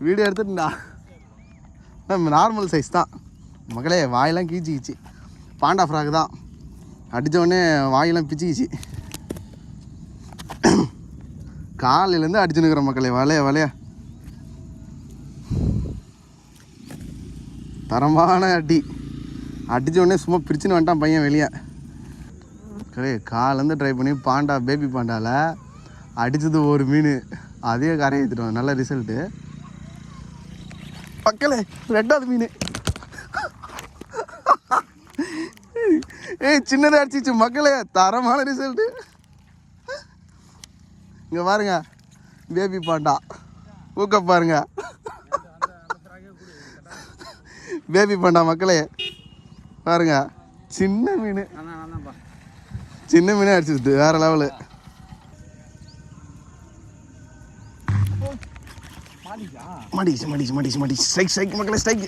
Video எடுத்துட்டுண்டா நம்ம normal size தான் மக்களே. வாயெல்லாம் கீச்சிக்கிச்சு. பாண்டா ஃப்ராக் தான். அடித்தோடனே வாயெல்லாம் பிச்சுக்கிச்சு. காலையிலேருந்து அடிச்சுன்னுக்குற மக்களே. வலையா தரமான அடி. அடித்தோடனே சும்மா பிரிச்சுன்னு வந்துட்டான் பையன் வெளியே. காலேருந்து ட்ரை பண்ணி பாண்டா பேபி பாண்டாவில் அடித்தது ஒரு மீன். அதே கரையை ஏற்றிட்டோம். நல்ல ரிசல்ட்டு மக்களே. ரெண்டாவது மீன் சின்னதாக அடிச்சிச்சு மக்களே. தரமான ரிசல்ட்டு. இங்கே பாருங்க பேபி பாண்டா ஊக்க பாருங்க. பேபி பாண்டா மக்களே பாருங்க. சின்ன மீன் அடிச்சிருது வேற லெவலு. மாடிச்சு ஸ்ட்ரைக் மக்களே. ஸ்ட்ரைக்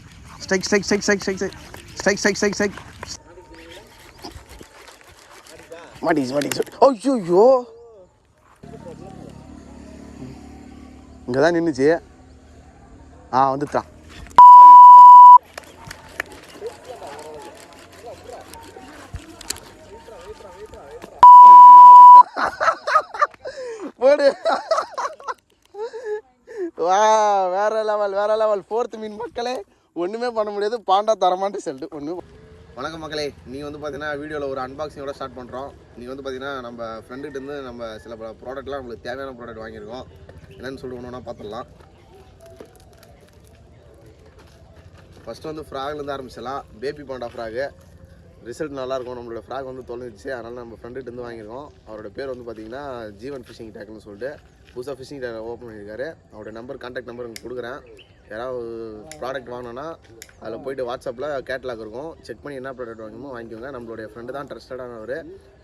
மாடிச்சு. ஐயோ இங்கே தான் நின்றுச்சு. வந்துட்டான். போடு. வேற லெவல் 4th மீன் மக்களே. ஒன்றுமே பண்ண முடியாது. பாண்டா தரமான ரிசல்ட். வணக்கம் மக்களே. நீங்கள் வந்து பார்த்தீங்கன்னா வீடியோவில் ஒரு அன்பாக்சிங்கோட ஸ்டார்ட் பண்ணுறோம். நீங்கள் வந்து பார்த்தீங்கன்னா நம்ம ஃப்ரெண்டுகிட்டேருந்து நம்ம சில ப்ராடக்ட்லாம் நம்மளுக்கு தேவையான ப்ராடக்ட் வாங்கியிருக்கோம். என்னென்னு சொல்லி ஒன்றுனா பார்த்துடலாம். ஃபஸ்ட்டு வந்து ஃப்ராக்லேருந்து ஆரம்பிச்சிடலாம். பேபி பாண்டா ஃப்ராகு ரிசல்ட் நல்லாயிருக்கும். நம்மளோட ஃப்ராக் வந்து தொலைஞ்சிச்சு. அதனால் நம்ம ஃப்ரெண்டுகிட்டேருந்து வாங்கியிருக்கோம். அவரோட பேர் வந்து பார்த்தீங்கன்னா ஜீவன் ஃபிஷிங் டேக்னு சொல்லிட்டு புதுசாக ஃபிஷிங் டேக் ஓப்பன் பண்ணியிருக்காரு. அவரோட கான்டாக்ட் நம்பர் உங்களுக்கு கொடுக்குறேன். யாராவது ப்ராடக்ட் வாங்கினோன்னா அதில் போய்ட்டு வாட்ஸ்அப்பில் கேட்லாக் இருக்கும். செக் பண்ணி என்ன ப்ராடக்ட் வாங்கணுமோ வாங்கிக்கோங்க. நம்மளுடைய ஃப்ரெண்டு தான் ட்ரஸ்டடானவர்.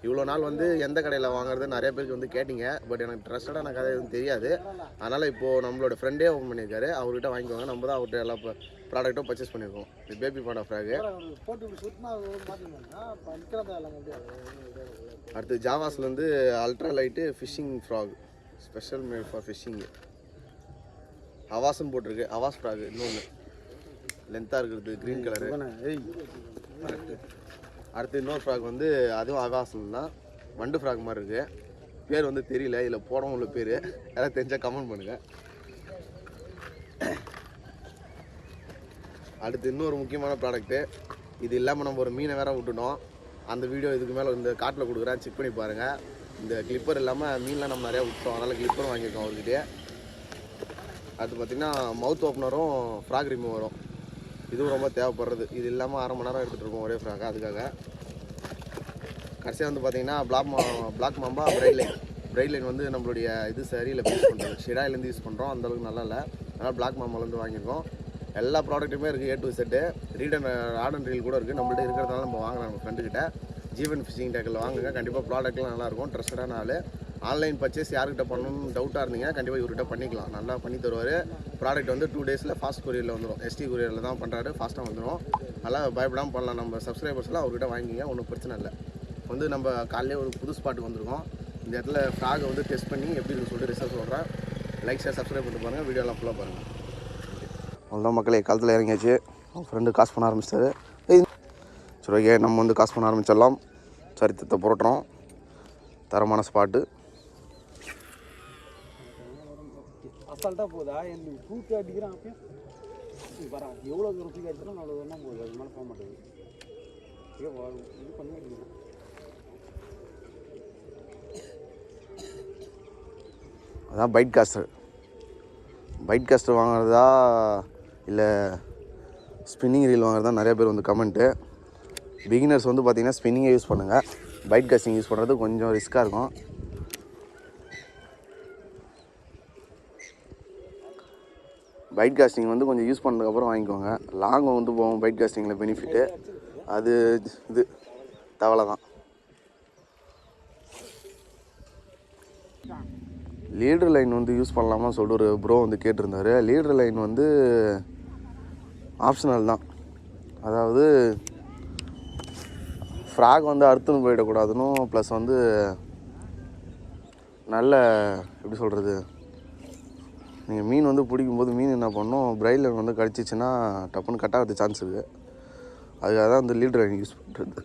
இவ்வளோ நாள் வந்து எந்த கடையில் வாங்குறது நிறைய பேருக்கு வந்து கேட்டிங்க. பட் எனக்கு ட்ரஸ்டடான கதை எதுவும் தெரியாது. அதனால் இப்போது நம்மளோட ஃப்ரெண்டே ஓப்பன் பண்ணியிருக்காரு. அவர்கிட்ட வாங்கிக்கோங்க. நம்ம தான் அவர்கிட்ட எல்லா ப்ராடக்ட்டும் பர்ச்சேஸ் பண்ணியிருக்கோம். இது பேபி பாண்டா ஃப்ராகு. அடுத்து ஜாவாஸ்லேருந்து ultra light fishing frog special made for fishing. அவாஸ்ன்னு போட்டிருக்கு. அவாஸ் ஃப்ராகு. இன்னொன்று லென்த்தாக இருக்கிறது க்ரீன் கலரு. அடுத்து இன்னொரு ஃப்ராக் வந்து அதுவும் அவாஸ்ன்னு தான். வண்டு ஃப்ராக் மாதிரி இருக்குது. பேர் வந்து தெரியல. இதில் போடவும் உள்ள பேர் யாராவது தெரிஞ்சால் கமெண்ட் பண்ணுங்கள். அடுத்து இன்னொரு முக்கியமான ப்ராடக்ட்டு. இது இல்லாமல் நம்ம ஒரு மீனை வேற விட்டுட்டோம். அந்த வீடியோ இதுக்கு மேலே இந்த காட்டில் கொடுக்குறேன். செக் பண்ணி பாருங்கள். இந்த கிளிப்பர் இல்லாமல் மீன்லாம் நம்ம நிறையா விட்டோம். அதனால் கிளிப்பரும் வாங்கியிருக்கோம் அவர்கிட்டே. அடுத்து பார்த்திங்கன்னா மவுத் ஓப்பனரும் ஃப்ராக் ரிமூவரும். இதுவும் ரொம்ப தேவைப்படுறது. இது இல்லாமல் 1/2 மணி நேரம் எடுத்துகிட்டு இருக்கோம் ஒரே ஃப்ராக். அதுக்காக கடைசியாக வந்து பார்த்திங்கன்னா பிளாக் மாம்பா பிரைட் லைன் வந்து நம்மளுடைய இது சரியில் யூஸ் பண்ணுறோம். ஷிராயிலேருந்து யூஸ் பண்ணுறோம். அந்தளவுக்கு நல்லா இல்லை. அதனால் பிளாக் மாம்பாலேருந்து வாங்கியிருக்கோம். எல்லா ப்ராடக்ட்டுமே இருக்குது. A to Z. Art and reel கூட இருக்குது. நம்மள்ட்ட இருக்கிறதுனால நம்ம வாங்கலாம். நம்ம ஃப்ரெண்டுக்கிட்ட ஜீவன் ஃபிஷிங் டேக்கில் வாங்குங்க. கண்டிப்பாக ப்ராடக்ட்லாம் நல்லாயிருக்கும். ட்ரஸ்டடான ஆள். ஆன்லைன் பர்ச்சேஸ் யார்கிட்ட பண்ணணும்னு டவுட்டாக இருந்தீங்க கண்டிப்பாக இவர்கிட்ட பண்ணிக்கலாம். நல்லா பண்ணி தருவார். ப்ராடக்ட் வந்து 2 டேஸில் ஃபாஸ்ட் கொரியரில் வந்துடும். ST கொரியரில் தான் பண்ணுறாரு. ஃபாஸ்ட்டாக வந்துடும். நல்லா பயப்படாமல் பண்ணலாம். நம்ம சப்ஸ்கிரைபர்ஸ்லாம் அவர்கிட்ட வாங்கிங்க. ஒன்றும் பிரச்சனை இல்லை. வந்து நம்ம காலையிலே ஒரு புது ஸ்பாட்டுக்கு வந்திருக்கோம். இந்த இடத்துல ஃப்ராகை வந்து டெஸ்ட் பண்ணி எப்படி இருக்குன்னு சொல்லிட்டு ரிசல்ட் சொல்கிறேன். லைக் ஷேர் சப்ஸ்கிரைப் பண்ணிட்டு பாருங்கள். வீடியோலாம் ஃபுல்லாக பாருங்கள். அவ்வளோதான் மக்களே. காலத்தில் இறங்கியாச்சு. ஃப்ரெண்டு காசு பண்ண ஆரம்பிச்சிட்டாரு. சரி ஓகே, நம்ம வந்து காசு பண்ண ஆரம்பிச்சிடலாம். சரித்திரத்தை புரட்டுறோம். தரமான ஸ்பாட்டு. அசால்ட்டாக போதா எனக்கு தூக்கி அடிக்கிறான். வர எவ்வளோ தூரம் தூக்கி அடிச்சாலும் அவ்வளோ தூரம் போகுது. அது மேலே போக மாட்டேங்குது. இது பண்ணி அடிக்கிறேன். அதான் பைட் காஸ்டர் வாங்குறதா இல்லை ஸ்பின்னிங் ரீல் வாங்குறதா நிறைய பேர் வந்து கமெண்ட்டு. பிகினர்ஸ் வந்து பார்த்திங்கன்னா ஸ்பின்னிங்கை யூஸ் பண்ணுங்கள். பைட் காஸ்டிங் யூஸ் பண்ணுறது கொஞ்சம் ரிஸ்க்காக இருக்கும். பைட் காஸ்டிங் வந்து கொஞ்சம் யூஸ் பண்ணதுக்கப்புறம் வாங்கிக்கோங்க. லாங் வந்து போகும் பைட் காஸ்டிங்கில் பெனிஃபிட்டு. அது இது தவளை தான். லீடர் லைன் வந்து யூஸ் பண்ணலாமா சொல்லிட்டு ஒரு ப்ரோ வந்து கேட்டிருந்தார். லீடர் லைன் வந்து ஆப்ஷனல் தான். அதாவது ஃப்ராக் வந்து அறுத்துன்னு போயிடக்கூடாதுன்னு ப்ளஸ் வந்து நல்ல எப்படி சொல்கிறது நீங்கள் மீன் வந்து பிடிக்கும்போது மீன் என்ன பண்ணணும், பிரைலர் வந்து கடிச்சிச்சின்னா டப்புன்னு கட் ஆகிறது சான்ஸ் இருக்குது. அதுக்காக தான் வந்து லீடர் லைன் யூஸ் பண்ணுறது.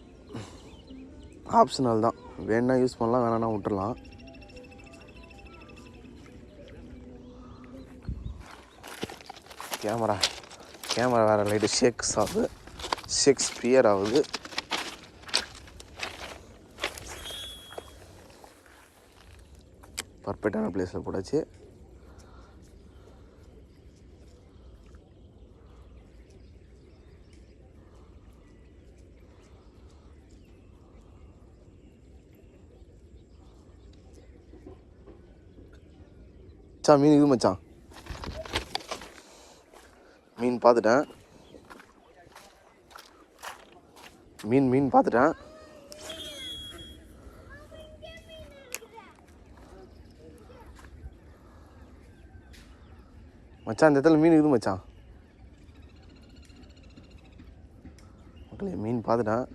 ஆப்ஷனல் தான், வேணா யூஸ் பண்ணலாம், வேணான்னா விட்டுறலாம். கேமரா வேறு லைட்டு ஷேக்ஸ்பியர் ஆகுது. பர்ஃபெக்டான பிளேஸில் போட்டாச்சு. மீன் இது மச்சான், மீன் பார்த்துட்டேன். மீன் பார்த்துட்டேன். மச்சான் இந்த இடத்துல மீன் இருக்குது மச்சான். மக்களே மீன் பார்த்துட்டேன்.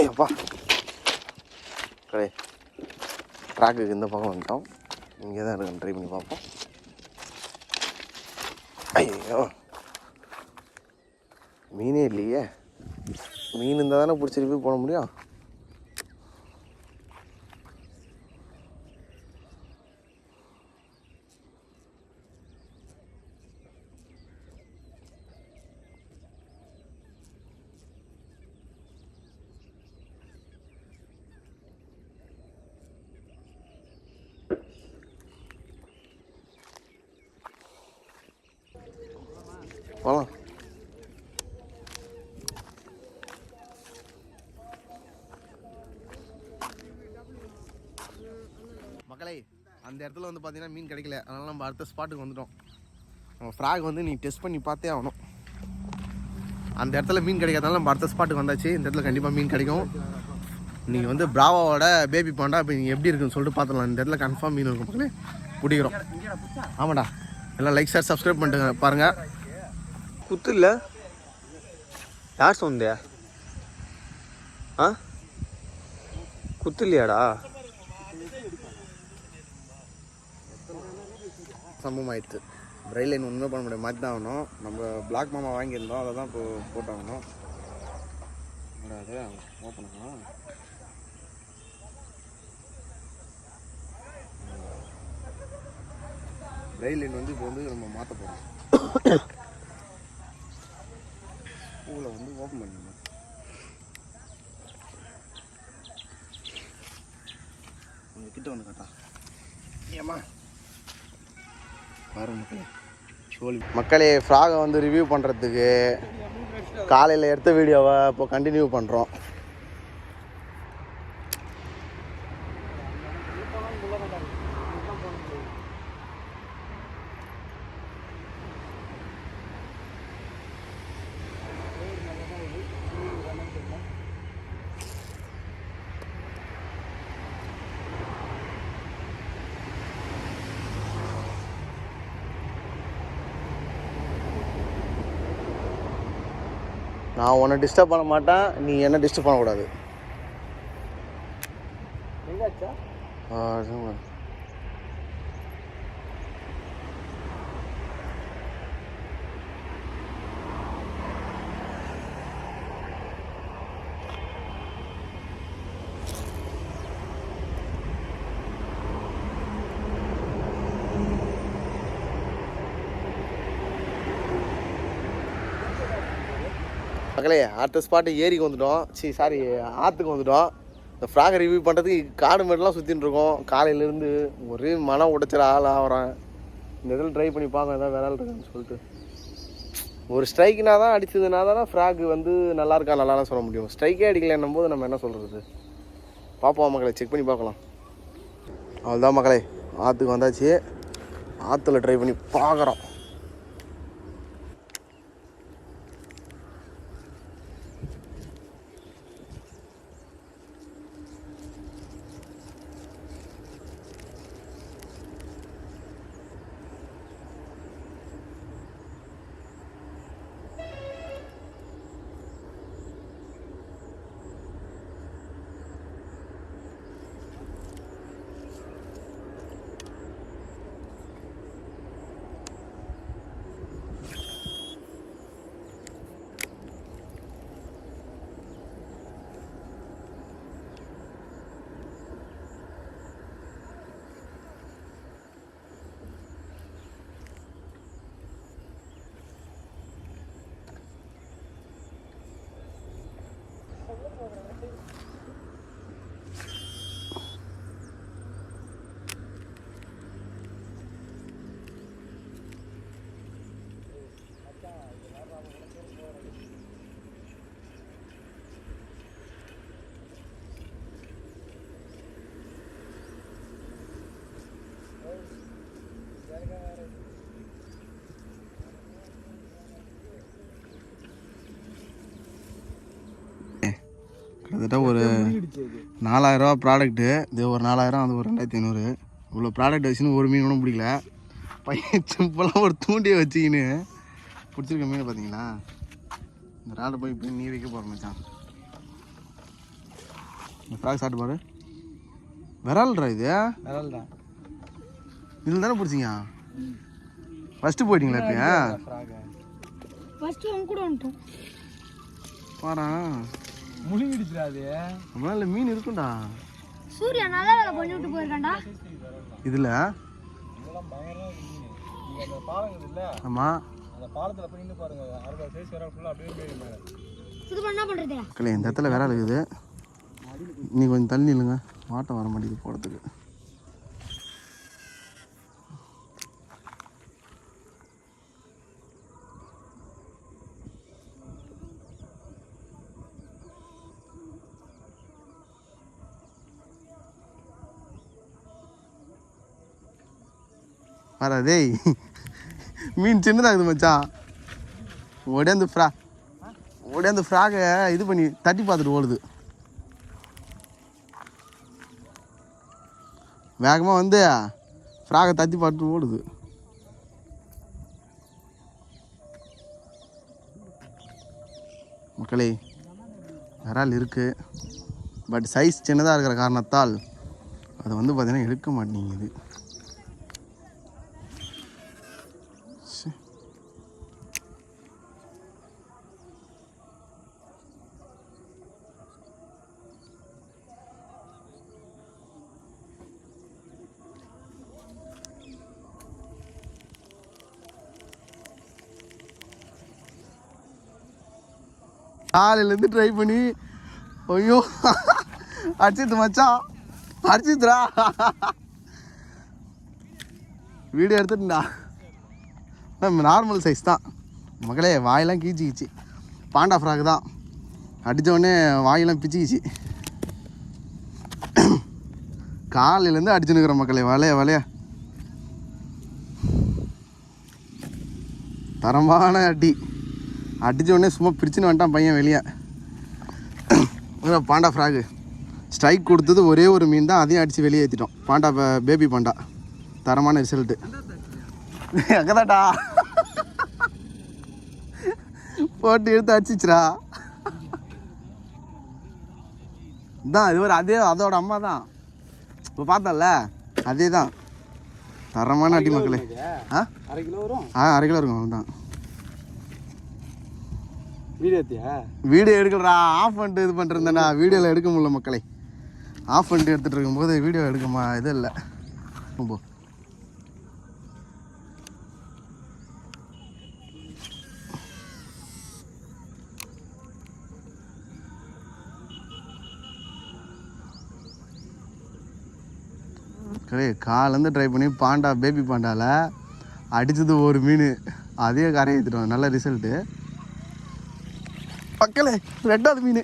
ஐயப்பா கடை ட்ராக்குக்கு இந்த பக்கம் வந்துட்டோம். இங்கே தான் இருக்கு, ட்ரை பண்ணி பார்ப்போம். ஐயோ மீனே இல்லையே. மீன் இருந்தால் தானே பிடிச்சிட்டு போய் போட முடியும். போகலாம். மக்களே அந்த இடத்துல வந்து பார்த்தீங்கன்னா மீன் கிடைக்கல. அதனால் நம்ம அடுத்த ஸ்பாட்டுக்கு வந்துட்டோம். நம்ம ஃப்ராக் வந்து நீ டெஸ்ட் பண்ணி பார்த்தே ஆகணும். அந்த இடத்துல மீன் கிடைக்காதனால நம்ம அடுத்த ஸ்பாட்டுக்கு வந்தாச்சு. இந்த இடத்துல கண்டிப்பாக மீன் கிடைக்கும். நீங்கள் வந்து பிராவோட பேபி பாண்டா இப்போ நீங்கள் எப்படி இருக்குன்னு சொல்லிட்டு பார்த்துக்கலாம். இந்த இடத்துல கன்ஃபார்ம் மீன் இருக்கும் மக்களே, பிடிக்கிறோம். ஆமாடா, எல்லாம் லைக் ஷேர் சப்ஸ்கிரைப் பண்ணிட்டு பாருங்கள். குத்து இல்லை யார் சொந்த குத்து இல்லையாடா? சம்பவம் ஆயிடுச்சு. பிரைல் லைன் ஒன்றுமே பண்ண முடியாது, மாற்றி தான் ஆகணும். நம்ம பிளாக் மாமா வாங்கியிருந்தோம், அதை தான் இப்போ போட்டாகணும். அது ஓப்பன் ஆகணும். பிரைல் லைன் வந்து இப்போ வந்து நம்ம மாற்ற போகிறோம். பூவில் வந்து ஓப்பன் பண்ணிடணும். கொஞ்சம் கிட்ட வந்து காட்டா. ஏம்மா பாருங்க மக்களே, மக்களே ஃப்ராகை வந்து ரிவ்யூ பண்ணுறதுக்கு காலையில் எடுத்த வீடியோவை இப்போ கண்டினியூ பண்ணுறோம். நான் உன்னை டிஸ்டர்ப் பண்ண மாட்டேன், நீ என்ன டிஸ்டர்ப் பண்ணக்கூடாது. மக்களே அடுத்த ஸ்பாட்டு ஏரிக்கு வந்துட்டோம். ஆற்றுக்கு வந்துட்டோம். இந்த ஃப்ராகை ரிவ்யூ பண்ணுறதுக்கு காடு மேடெலாம் சுற்றின்னு இருக்கோம். காலையிலேருந்து ஒரே மனம் உடைச்சிட ஆள் ஆகிறேன். இந்த இதில் ட்ரை பண்ணி பார்க்க எதாவது விளால் இருக்குன்னு சொல்லிட்டு. ஒரு ஸ்ட்ரைக்குனா தான் அடிச்சதுனா தானே ஃப்ராக் வந்து நல்லா இருக்கா நல்லாலாம் சொல்ல முடியும். ஸ்ட்ரைக்கே அடிக்கலைன்னும் போது நம்ம என்ன சொல்கிறது. பார்ப்போம் மக்களே, செக் பண்ணி பார்க்கலாம். அவ்வளோதான் மக்களே, ஆற்றுக்கு வந்தாச்சு. ஆற்றுல ட்ரை பண்ணி பார்க்குறோம். கிட்டத்தட்ட ஒரு 4000 ப்ராடக்ட்டு. இது ஒரு 4000, அது ஒரு 2500. இவ்வளோ ப்ராடக்ட் வச்சுன்னு ஒரு மீன் கூட பிடிக்கல. பையன் சிம்பிளாக ஒரு தூண்டியை வச்சுக்கின்னு பிடிச்சிருக்க மீன் பார்த்தீங்களா? இந்த ராடை போய் இப்படி நீ வைக்க போகிற மச்சான். இந்த ஃப்ராக் சாப்பிட்டு பாரு. விரால்ரா இது? விரால் தான். இதில் தானே பிடிச்சிங்க? ஃபஸ்ட்டு போயிட்டீங்களா இப்போ? ஃபஸ்ட்டு அவங்க கூட வந்துட்டோம். பாரா முழுங்கிடுச்சுடா அது. நம்மளால மீன் இருக்கும்டா. சூர்யா நல்ல வேலை பண்ணி விட்டு போயிருக்காண்டா இதில். ஆமாம், அந்த பாலத்தில் போய் நின்று பாருங்க. 60 சைஸ் விரால் ஃபுல்லாக அப்படியே இது என்ன பண்ணுறது? இல்லை, இந்த இடத்துல விரால் இருக்குது. நீ கொஞ்சம் தள்ளி இல்லைங்க, மாட்டம் வர மாட்டேங்குது போகிறதுக்கு. வரா டேய், மீன் சின்னதாகுது மச்சான். ஓடியாந்து ஃப்ராகை இது பண்ணி தட்டி பார்த்துட்டு ஓடுது. வேகமாக வந்து ஃப்ராகை தட்டி பார்த்துட்டு ஓடுது. மக்களே, விரால் இருக்குது. பட் சைஸ் சின்னதாக இருக்கிற காரணத்தால் அதை வந்து பார்த்தீங்கன்னா எடுக்க மாட்டேங்குது. காலையிலேருந்து ட்ரை பண்ணி ஐயோ அடிச்சித்து மச்சான், அடிச்சித்துரா. வீடியோ எடுத்துட்டா. நார்மல் சைஸ் தான் மக்களே. வாயெல்லாம் கீச்சிக்கிச்சு. பாண்டா ஃப்ராக் தான். அடித்தோடனே வாயெல்லாம் பிச்சுக்கிச்சு. காலையிலேருந்து அடிச்சுன்னுக்குறேன் மக்களே. வலைய தரமான அடி. அடித்தோடனே சும்மா பிரிச்சுன்னு வந்துட்டான் பையன் வெளியே. பாண்டா ஃப்ராகு ஸ்ட்ரைக் கொடுத்தது ஒரே ஒரு மீன் தான், அதையும் அடித்து வெளியே ஏற்றிட்டோம். பாண்டா பேபி பாண்டா. தரமான ரிசல்ட்டு. அங்கதான்டா போட்டு எடுத்து அடிச்சிச்சுரா. தான் இது ஒரு அதோட அம்மா தான் இப்போ பார்த்தல, அதே தான். தரமான அடி மக்களே. 1/2 கிலோ வரும். 1/2 கிலோ இருக்கும். அவ்வளோதான். வீடியோ எடுக்கலடா, ஆஃப் பண்ணிட்டு இது பண்ணிருந்தேன்டா. வீடியோவில் எடுக்க முடியல மக்களே. ஆஃப் பண்ணிட்டு எடுத்துகிட்டு இருக்கும்போது வீடியோ எடுக்கமா இது இல்லை. ரொம்ப காலேருந்து ட்ரை பண்ணி பாண்டா பேபி பாண்டாவில் அடித்தது ஒரு மீன், அதே கரையை ஏற்றிட்டோம். நல்ல ரிசல்ட்டு மக்களே. 2வது மீன்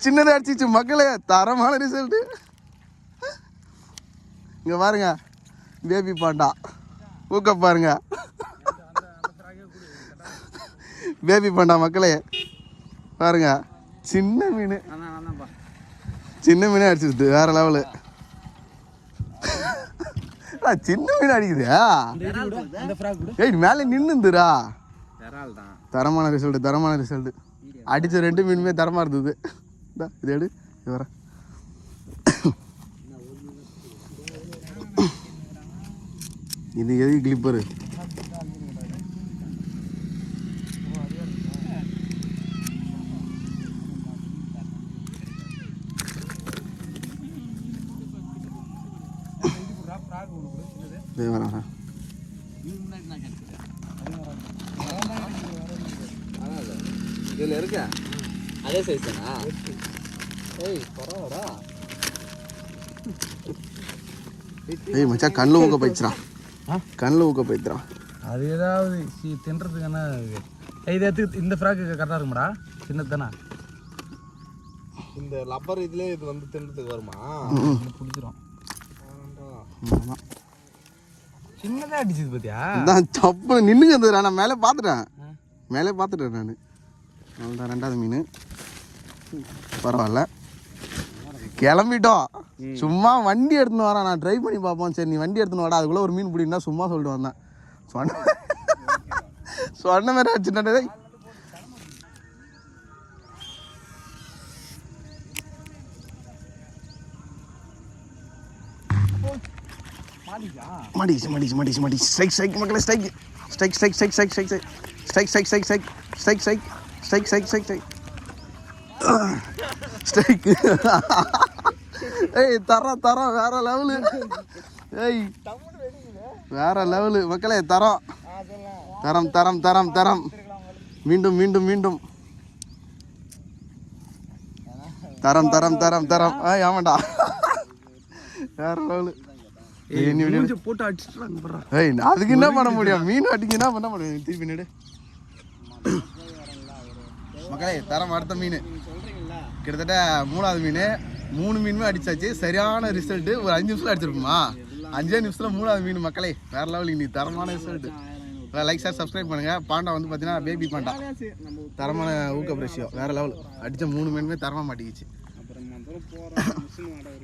சின்னதாக அடிச்சிச்சு மக்களே. தரமான ரிசல்ட்டு. இங்கே பாருங்க, பேபி பாண்டா ஊக்க பாருங்க. பேபி பாண்டா மக்களே பாருங்க. சின்ன மீன் அடிச்சிருது வேற லெவலு. சின்ன மீன் அடிக்குது. மேலே நின்னுந்துரா. தரமான ரிசல்ட். அடிச்ச 2 மீனுமே தரமா இருந்தது. இது எடு, இது வர. இது எது கிளிப்பரு? இதில் இருக்க அதே சைஸ் தானா? பரவாயில்லடா. மச்சான் கண்ணில் ஊக்க போயிடுச்சுறான். அது ஏதாவது தின்றதுக்கான இது எடுத்து. இந்த ஃப்ராக்கு கரெக்டாக இருக்குமாடா? சின்னது தானே இந்த லப்பர். இதுலேயே இது வந்து தின்றதுக்கு வருமா? பிடிச்சிரும். சின்னதாக அடிச்சது பார்த்தியா? அதான் தப்பு நின்றுங்க. நான் மேலே பார்த்துட்டேன் நான். அவ்வளோதான் ரெண்டாவது மீன். பரவாயில்ல, கிளம்பிட்டோம். சும்மா வண்டி எடுத்துன்னு வரேன், நான் ட்ரை பண்ணி பார்ப்போம். சரி நீ வண்டி எடுத்துன்னு வாடா, அதுக்குள்ளே ஒரு மீன் பிடினா சும்மா சொல்லிட்டு வந்தேன். சொன்ன மாதிரி வச்சுட்டே. மாடிச்சு ஸ்ட்ரைக் மக்களே, ஸ்ட்ரைக். ஏய் தரம் வேற லெவலு. ஏய் வேற லெவலு மக்களே, தரம். மீண்டும் தரம். ஆமாண்டா, வேற லெவலு. போட்டு அடிச்சுட்டு ஏய் அதுக்கு என்ன பண்ண முடியும், மீன் அடிக்க என்ன பண்ண முடியும். திருப்பி நடு மக்களே, தரம். அடுத்த மீன் கிட்டத்தட்ட 3வது மீன். 3 மீனுமே அடிச்சாச்சு. சரியான ரிசல்ட்டு. ஒரு 5 நிமிஷத்தில் அடிச்சிருக்குமா? 5 நிமிஷத்தில் 3வது மீன் மக்களே, வேற லெவல். இன்னைக்கு தரமான ரிசல்ட்டு. லைக் ஷேர் சப்ஸ்கிரைப் பண்ணுங்கள். பாண்டா வந்து பார்த்தீங்கன்னா பேபி பாண்டா, தரமான ஊக்க பிரஷியோ, வேற லெவல். அடித்த 3 மீனுமே தரமாக மாட்டிக்கிச்சு.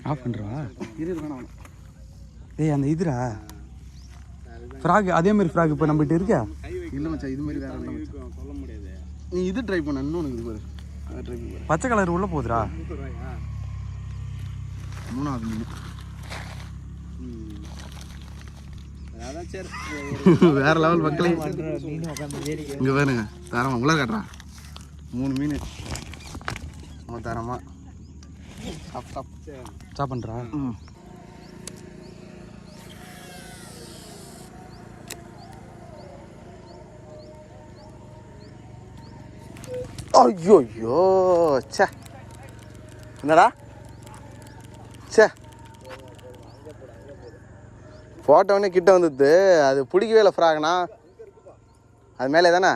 ஆஃப் பண்ணுறா வேணாம். ஏய் அந்த இதுரா ஃப்ராக், அதே மாதிரி ஃப்ராக் இப்போ நம்மகிட்ட இருக்கா? இல்லை மச்சான், இது மாதிரி வேற சொல்ல முடியாது. நீ இது ட்ரை பண்ண, இன்னொன்று இது பாரு, ட்ரை பண்ணி. பச்சை கலர் உள்ளே போகுதுரா. 3வது மீன். வேற லெவல் மக்களே. இங்கே பாருங்க, தரமா உள்ள காட்டுறா. 3 மீன் தரமா. ஸ்டாப் பண்ணுறா. ஐயோ சே, என்னடா சே, போட்டோடனே கிட்ட வந்துடுது. அது பிடிக்கவே இல்லை ஃப்ராக்னா. அது மேலே தானே.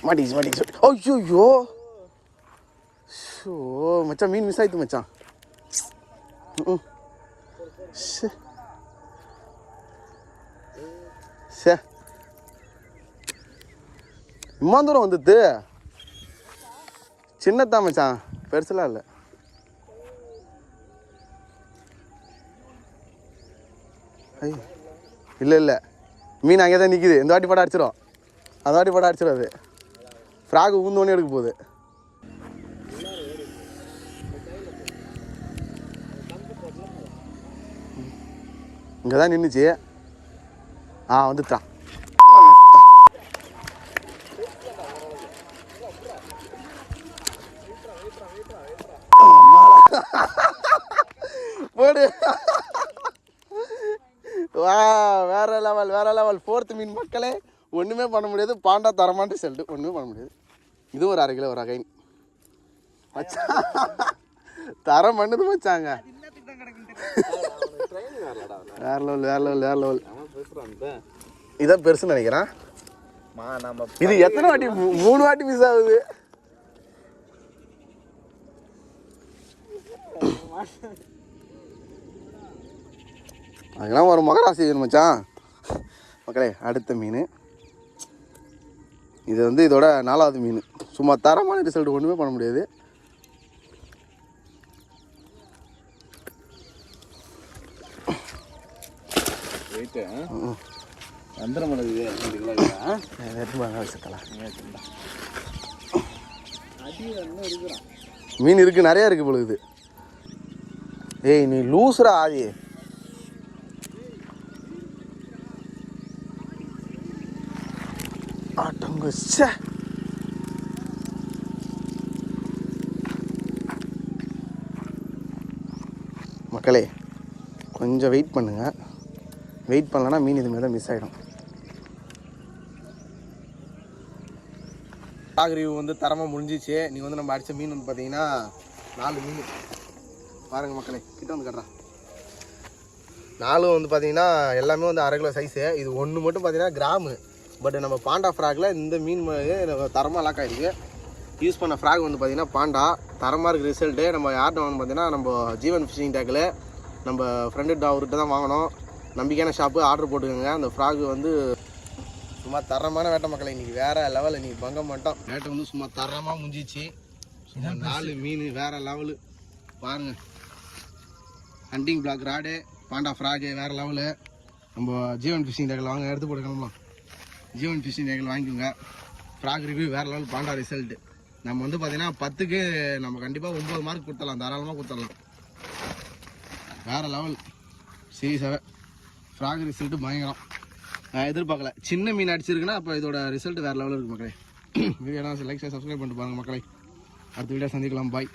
மாட்டிச்சு. ஐயோ ஷோ மச்சான், மீன் மிஸ் ஆயிடுத்து மச்சான். சே, இம்மா தூரம் வந்துது. சின்னதான் மச்சான், பெருசுலாம் இல்லை. இல்லை மீன் அங்கே தான் நிற்கிது. இந்த வாட்டி படம் அடிச்சிடும், அந்த வாட்டி படம் அடிச்சிடும். அது ஃப்ராக் ஊந்தோடனே எடுக்க போகுது. இங்கே தான் நின்றுச்சு. வந்துட்டான். போடு. வேற லெவல் 4th மீன் மக்களே. ஒன்றுமே பண்ண முடியாது. பாண்டா தரமான ரிசல்ட், ஒன்றுமே பண்ண முடியாது. இது ஒரு 1/2 கிலோ ஒரு அகைன் மச்சான். தரம் பண்ணுது மச்சாங்க. வேற லெவல். இதான் பெருசுன்னு நினைக்கிறேன். இது எத்தனை வாட்டி? 3 வாட்டி மிஸ் ஆகுது. அதெல்லாம் ஒரு மகராசி மச்சான். மக்களே, அடுத்த மீன் இது வந்து இதோட 4வது மீன். சும்மா தரமான ரிசல்ட், ஒன்றுமே பண்ண முடியாது. மீன் இருக்கு, நிறைய இருக்கு பொழுது. ஏய் நீ லூசுரா ஆதி. ஆட்டங்க சே. மக்களே கொஞ்சம் வெயிட் பண்ணுங்க. வெயிட் பண்ணலன்னா மீன் இது மேலே மிஸ் ஆகிடும். ரிவ்யூ வந்து தரமாக முடிஞ்சிச்சு. நீங்கள் வந்து நம்ம அடித்த மீன் வந்து பார்த்தீங்கன்னா 4 மீன் பாருங்கள் மக்களே. கிட்ட வந்து கட்டுறா. 4 வந்து பார்த்தீங்கன்னா எல்லாமே வந்து 1/2 கிலோ சைஸு. இது ஒன்று மட்டும் பார்த்தீங்கன்னா கிராமு. பட் நம்ம பாண்டா ஃப்ராகில் இந்த மீன் தரமாக லாக் ஆகிருக்கு. யூஸ் பண்ண ஃப்ராக் வந்து பார்த்தீங்கன்னா பாண்டா தரமாக இருக்குது ரிசல்ட்டு. நம்ம யார்கிட்ட வாங்கணும் பார்த்தீங்கன்னா நம்ம ஜீவன் ஃபிஷிங் டேக்கில் நம்ம ஃப்ரெண்டு அவர்கிட்ட தான் வாங்கினோம். நம்பிக்கையான ஷாப்பு, ஆர்டர் போட்டுக்கோங்க. அந்த ஃப்ராக் வந்து சும்மா தரமான வேட்டை மக்களை இன்றைக்கி வேறு லெவலில் இன்றைக்கி பங்க மாட்டோம். வேட்டை வந்து சும்மா தரமாக முடிஞ்சிச்சு. 4 மீன் வேறு லெவலு பாருங்கள். Hunting black rod, Panda frog வேறு லெவலு. நம்ம ஜீவன் ஃபிஷிங் டேக்கில் வாங்க, எடுத்து போட்டு கிளம்பலாம். ஜீவன் ஃபிஷிங் டேக்கில் வாங்கிக்கோங்க. ஃப்ராக் ரிவ்யூ வேறு லெவல், பாண்டா ரிசல்ட்டு. நம்ம வந்து பார்த்தீங்கன்னா 10க்கு நம்ம கண்டிப்பாக 9 மார்க் கொடுத்துடலாம், தாராளமாக கொடுத்துடலாம். வேறு லெவல் சீரியஸாகவே ஃப்ராக் ரிசல்ட்டு பயங்கரம். நான் எதிர்பார்க்கல. சின்ன மீன் அடிச்சிருக்குன்னா அப்போ இதோட ரிசல்ட் வேறு லெவலில் இருக்குது மக்களே. வீடியோ லைக் சப்ஸ்கிரைப் பண்ணிட்டு பாருங்கள் மக்களே. அடுத்த வீடியோ சந்திக்கலாம். பாய்.